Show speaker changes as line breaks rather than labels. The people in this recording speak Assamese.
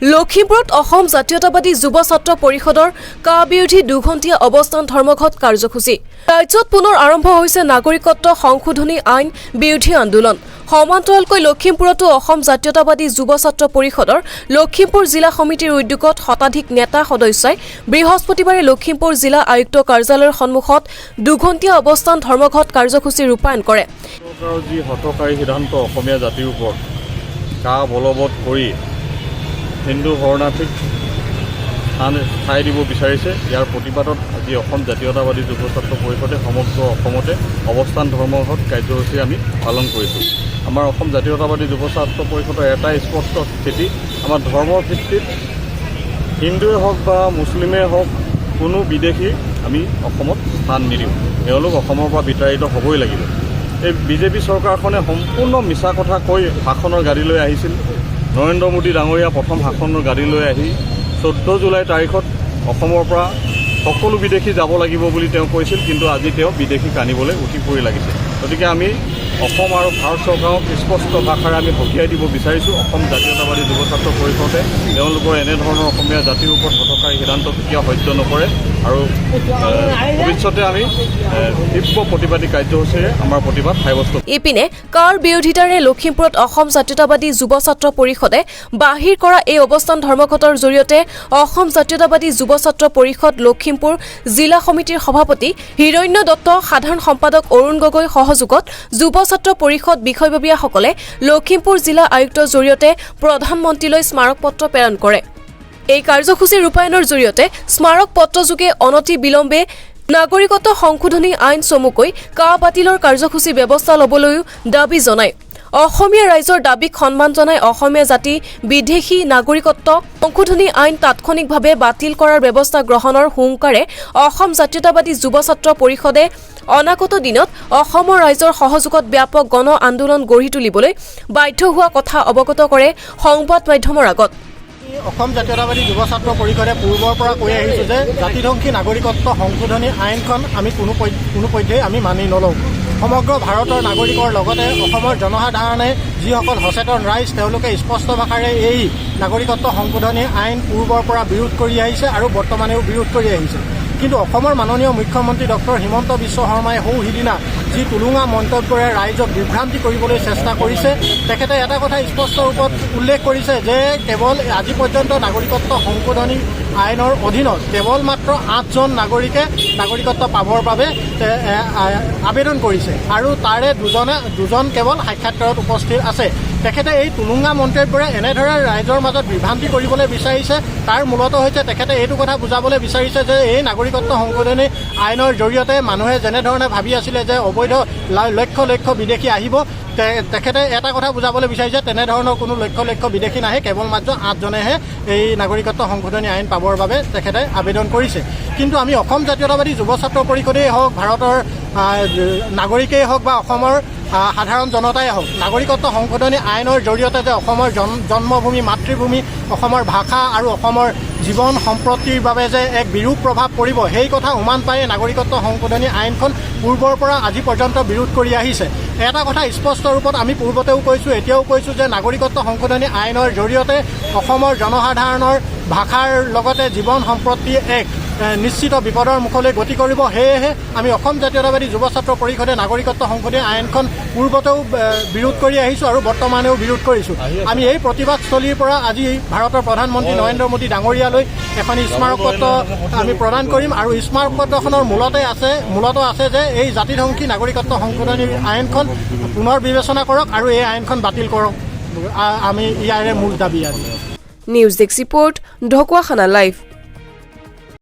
লখিমপুৰত অসম জাতীয়তাবাদী যুৱ ছাত্ৰ পৰিষদৰ কা বিৰোধী দুঘণ্টীয়া অৱস্থান ধৰ্মঘট কাৰ্যসূচী ৰাজ্যত পুনৰ আৰম্ভ হৈছে নাগৰিকত্ব সংশোধনী আইন বিৰোধী আন্দোলন সমান্তৰালকৈ লখিমপুৰতো অসম জাতীয়তাবাদী যুৱ ছাত্ৰ পৰিষদৰ লখিমপুৰ জিলা সমিতিৰ উদ্যোগত শতাধিক নেতা সদস্যই বৃহস্পতিবাৰে লখিমপুৰ জিলা আয়ুক্ত কাৰ্যালয়ৰ সন্মুখত দুঘণ্টীয়া অৱস্থান ধৰ্মঘট কাৰ্যসূচী ৰূপায়ণ কৰে
যি হঠকাৰী সিদ্ধান্ত অসমীয়া জাতিৰ ওপৰত কা বলবৎ কৰি হিন্দু শৰণাৰ্থীক ঠাই দিব বিচাৰিছে ইয়াৰ প্ৰতিবাদত আজি অসম জাতীয়তাবাদী যুৱ ছাত্ৰ পৰিষদে সমগ্ৰ অসমতে অৱস্থান ধৰ্মঘট কাৰ্যসূচী আমি পালন কৰিছোঁ আমাৰ অসম জাতীয়তাবাদী যুৱ ছাত্ৰ পৰিষদৰ এটাই স্পষ্ট স্থিতি আমাৰ ধৰ্মৰ ভিত্তিত হিন্দুৱে হওক বা মুছলিমেই হওক কোনো বিদেশী আমি অসমত স্থান নিদিওঁ তেওঁলোক অসমৰ পৰা বিতাড়িত হ'বই লাগিব এই বিজেপি চৰকাৰখনে সম্পূৰ্ণ মিছা কথা কৈ শাসনৰ গাড়ী লৈ আহিছিল নৰেন্দ্ৰ মোদী ডাঙৰীয়া প্ৰথম শাসনৰ গাড়ী লৈ আহি 14 জুলাই তাৰিখত অসমৰ পৰা সকলো বিদেশী যাব লাগিব বুলি তেওঁ কৈছিল কিন্তু আজি তেওঁ বিদেশীক আনিবলৈ উঠি পৰি লাগিছে গতিকে আমি অসম আৰু ভাৰত চৰকাৰক স্পষ্ট ভাষাৰে আমি সকীয়াই দিব বিচাৰিছোঁ অসম জাতীয়তাবাদী যুৱ ছাত্ৰ পৰিষদে তেওঁলোকৰ এনেধৰণৰ অসমীয়া জাতিৰ ওপৰত হঠকাৰী সিদ্ধান্ত কেতিয়াও সহ্য নকৰে আৰু ভৱিষ্যতে আমি তীব্ৰ প্ৰতিবাদী কাৰ্যসূচীৰে আমাৰ প্ৰতিবাদ সাব্যস্ত
ইপিনে কাৰ বিৰোধিতাৰে লখিমপুৰত অসম জাতীয়তাবাদী যুৱ ছাত্ৰ পৰিষদে বাহিৰ কৰা এই অৱস্থান ধৰ্মঘটৰ জৰিয়তে অসম জাতীয়তাবাদী যুৱ ছাত্ৰ পৰিষদ লখিমপুৰ জিলা সমিতিৰ সভাপতি হিৰণ্য দত্ত সাধাৰণ সম্পাদক অৰুণ গগৈ সহযোগত যুৱ ছাত্ৰ পৰিষদ বিষয়ববীয়াসকলে লখিমপুৰ জিলা আয়ুক্তৰ জৰিয়তে প্ৰধানমন্ত্ৰীলৈ স্মাৰক পত্ৰ প্ৰেৰণ কৰে এই কাৰ্যসূচী ৰূপায়ণৰ জৰিয়তে স্মাৰক পত্ৰযোগে অনতি বিলম্বে নাগৰিকত্ব সংশোধনী আইন চমুকৈ কা বাতিলৰ কাৰ্যসূচী ব্যৱস্থা ল'বলৈও দাবী জনায় অসমীয়া ৰাইজৰ দাবীক সন্মান জনাই অসমীয়া জাতি বিদেশী নাগৰিকত্ব সংশোধনী আইন তাৎক্ষণিকভাৱে বাতিল কৰাৰ ব্যৱস্থা গ্ৰহণৰ হুংকাৰে অসম জাতীয়তাবাদী যুৱ ছাত্ৰ পৰিষদে অনাগত দিনত অসমৰ ৰাইজৰ সহযোগত ব্যাপক গণ আন্দোলন গঢ়ি তুলিবলৈ বাধ্য হোৱা কথা অৱগত কৰে সংবাদ মাধ্যমৰ আগত
অসম জাতীয়তাবাদী যুৱ ছাত্ৰ পৰিষদে পূৰ্বৰ পৰা কৈ আহিছোঁ যে জাতিধ্বংসী নাগৰিকত্ব সংশোধনী আইনখন আমি কোনোপধ্যেই আমি মানি নলওঁ সমগ্ৰ ভাৰতৰ নাগৰিকৰ লগতে অসমৰ জনসাধাৰণে যিসকল সচেতন ৰাইজ তেওঁলোকে স্পষ্ট ভাষাৰে এই নাগৰিকত্ব সংশোধনী আইন পূৰ্বৰ পৰা বিৰোধ কৰি আহিছে আৰু বৰ্তমানেও বিৰোধ কৰি আহিছে কিন্তু অসমৰ মাননীয় মুখ্যমন্ত্ৰী ডক্টৰ হিমন্ত বিশ্ব শৰ্মাই সিদিনা যি টুলুঙা মন্তব্যৰে ৰাইজক বিভ্ৰান্তি কৰিবলৈ চেষ্টা কৰিছে তেখেতে এটা কথা স্পষ্ট ৰূপত উল্লেখ কৰিছে যে কেৱল আজি পৰ্যন্ত নাগৰিকত্ব সংশোধনী আইনৰ অধীনত কেৱল মাত্ৰ 8জন নাগৰিকে নাগৰিকত্ব পাবৰ বাবে আবেদন কৰিছে আৰু তাৰে দুজন কেৱল সাক্ষাৎকাৰত উপস্থিত আছে তেখেতে এই টুলুঙা মন্তব্যৰে এনেদৰে ৰাইজৰ মাজত বিভ্ৰান্তি কৰিবলৈ বিচাৰিছে তাৰ মূলত হৈছে তেখেতে এইটো কথা বুজাবলৈ বিচাৰিছে যে এই নাগৰিকত্ব সংশোধনী আইনৰ জৰিয়তে মানুহে যেনেধৰণে ভাবি আছিলে যে অবৈধ লক্ষ লক্ষ বিদেশী আহিব তেখেতে এটা কথা বুজাবলৈ বিচাৰিছে তেনেধৰণৰ কোনো লক্ষ বিদেশী নাহে কেৱল মাত্ৰ 8জনেহে এই নাগৰিকত্ব সংশোধনী আইন পাবৰ বাবে তেখেতে আবেদন কৰিছে কিন্তু আমি অসম জাতীয়তাবাদী যুৱ ছাত্ৰ পৰিষদেই হওক ভাৰতৰ নাগৰিকেই হওক বা অসমৰ সাধাৰণ জনতাই হওক নাগৰিকত্ব সংশোধনী আইনৰ জৰিয়তে যে অসমৰ জন্মভূমি মাতৃভূমি অসমৰ ভাষা আৰু অসমৰ জীৱন সম্প্ৰতিৰ বাবে যে এক বিৰূপ প্ৰভাৱ পৰিব সেই কথা উমান পাই নাগৰিকত্ব সংশোধনী আইনখন পূৰ্বৰ পৰা আজি পৰ্যন্ত বিৰোধ কৰি আহিছে এটা কথা স্পষ্ট ৰূপত আমি পূৰ্বতেও কৈছোঁ এতিয়াও কৈছোঁ যে নাগৰিকত্ব সংশোধনী আইনৰ জৰিয়তে অসমৰ জনসাধাৰণৰ ভাষাৰ লগতে জীৱন সম্প্ৰতি এক নিশ্চিত বিপদৰ মুখলৈ গতি কৰিব সেয়েহে আমি অসম জাতীয়তাবাদী যুৱ ছাত্ৰ পৰিষদে নাগৰিকত্ব সংশোধনী আইনখন পূৰ্বতেও বিৰোধ কৰি আহিছোঁ আৰু বৰ্তমানেও বিৰোধ কৰিছোঁ আমি এই প্ৰতিবাদস্থলীৰ পৰা আজি ভাৰতৰ প্ৰধানমন্ত্ৰী নৰেন্দ্ৰ মোদী ডাঙৰীয়ালৈ এখন স্মাৰক পত্ৰ আমি প্ৰদান কৰিম আৰু স্মাৰক পত্ৰখনৰ মূলত আছে যে এই জাতিধ্বংসী নাগৰিকত্ব সংশোধনী আইনখন পুনৰ বিবেচনা কৰক আৰু এই আইনখন বাতিল কৰক আমি ইয়াৰে মূল দাবী আজি
news desk report Dhakuakhana live